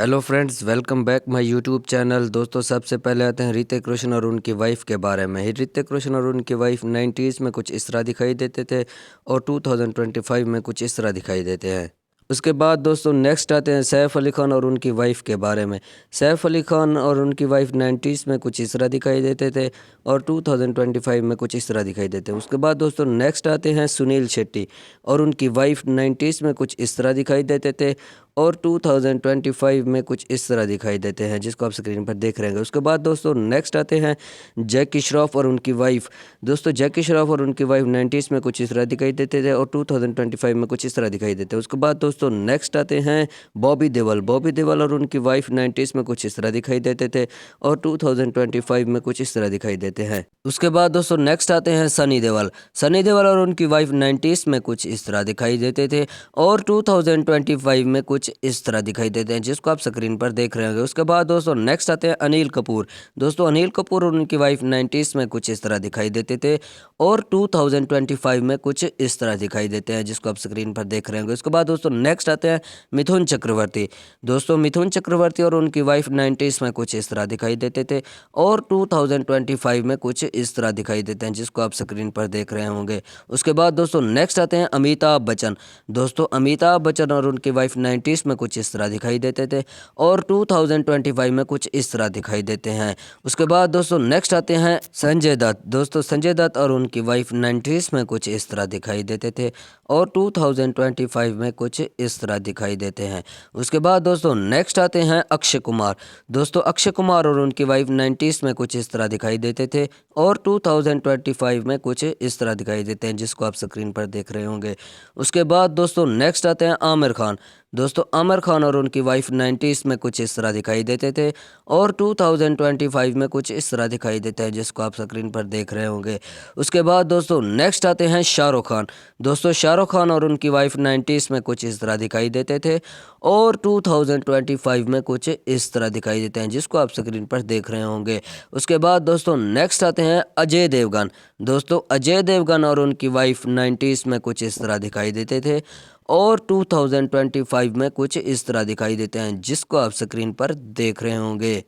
Hello friends, welcome back my YouTube channel. दोस्तों, सबसे पहले आते हैं ऋतिक रोशन और उनकी वाइफ के बारे में। ऋतिक रोशन और उनकी वाइफ 90s में कुछ इस तरह दिखाई देते थे और 2025 में कुछ इस तरह दिखाई देते हैं। उसके बाद दोस्तों नेक्स्ट आते हैं सैफ अली खान और उनकी वाइफ के बारे में। सैफ अली खान और उनकी वाइफ 90s में कुछ इस तरह दिखाई देते थे और 2025 में कुछ इस तरह दिखाई देते हैं। उसके बाद दोस्तों नेक्स्ट आते हैं सुनील शेट्टी और उनकी वाइफ 90s में कुछ इस तरह दिखाई देते थे और 2025 में कुछ इस तरह दिखाई देते हैं, जिसको आप स्क्रीन पर देख रहे हैं। उसके बाद दोस्तों नेक्स्ट आते हैं जैकी श्रॉफ और उनकी वाइफ। दोस्तों जैकी श्रॉफ और उनकी वाइफ 90s में कुछ इस तरह दिखाई देते थे और 2025 में कुछ इस तरह दिखाई देते हैं। उसके बाद दोस्तों नेक्स्ट आते हैं बॉबी देओल। बॉबी देओल और उनकी वाइफ 90s में कुछ इस तरह दिखाई देते थे और 2025 में कुछ इस तरह दिखाई देते हैं। उसके बाद दोस्तों नेक्स्ट आते हैं सनी देओल। सनी देओल और उनकी वाइफ 90s में कुछ इस तरह दिखाई देते थे और 2025 में कुछ इस तरह दिखाई देते हैं, जिसको आप स्क्रीन पर देख रहे होंगे। उसके बाद दोस्तों नेक्स्ट आते हैं अनिल कपूर। दोस्तों अनिल कपूर और उनकी वाइफ 90s में कुछ इस तरह दिखाई देते थे और 2025 में कुछ इस तरह दिखाई देते हैं, जिसको आप स्क्रीन पर देख रहे होंगे। उसके बाद दोस्तों नेक्स्ट आते हैं मिथुन चक्रवर्ती। दोस्तों मिथुन चक्रवर्ती और उनकी वाइफ 90s में कुछ इस तरह दिखाई देते थे और 2025 में कुछ इस तरह दिखाई देते हैं, जिसको आप स्क्रीन पर देख रहे होंगे। उसके बाद दोस्तों नेक्स्ट आते हैं अमिताभ बच्चन। दोस्तों अमिताभ बच्चन और उनकी वाइफ 90s में कुछ इस तरह दिखाई देते थे और 2025 में कुछ इस तरह दिखाई देते हैं। उसके बाद दोस्तों नेक्स्ट आते हैं संजय दत्त। दोस्तों संजय दत्त और उनकी वाइफ 90s में कुछ इस तरह दिखाई देते थे और 2025 में कुछ इस तरह दिखाई देते हैं। उसके बाद दोस्तों नेक्स्ट आते हैं अक्षय कुमार। दोस्तों अक्षय कुमार और उनकी वाइफ 90s में कुछ इस तरह दिखाई देते थे और 2025 में कुछ इस तरह दिखाई देते हैं, जिसको आप स्क्रीन पर देख रहे होंगे। उसके बाद दोस्तों नेक्स्ट आते हैं आमिर खान। दोस्तों आमिर खान और उनकी वाइफ 90s में कुछ इस तरह दिखाई देते थे और 2025 में कुछ इस तरह दिखाई देते हैं, जिसको आप स्क्रीन पर देख रहे होंगे। उसके बाद दोस्तों नेक्स्ट आते हैं शाहरुख खान। दोस्तों शाहरुख खान और उनकी वाइफ 90s में कुछ इस तरह दिखाई देते थे और 2025 में कुछ इस तरह दिखाई देते हैं, जिसको आप स्क्रीन पर देख रहे होंगे। उसके बाद दोस्तों नेक्स्ट आते हैं अजय देवगन। दोस्तों अजय देवगन और उनकी वाइफ 90s में कुछ इस तरह दिखाई देते थे और 2025 में कुछ इस तरह दिखाई देते हैं, जिसको आप स्क्रीन पर देख रहे होंगे।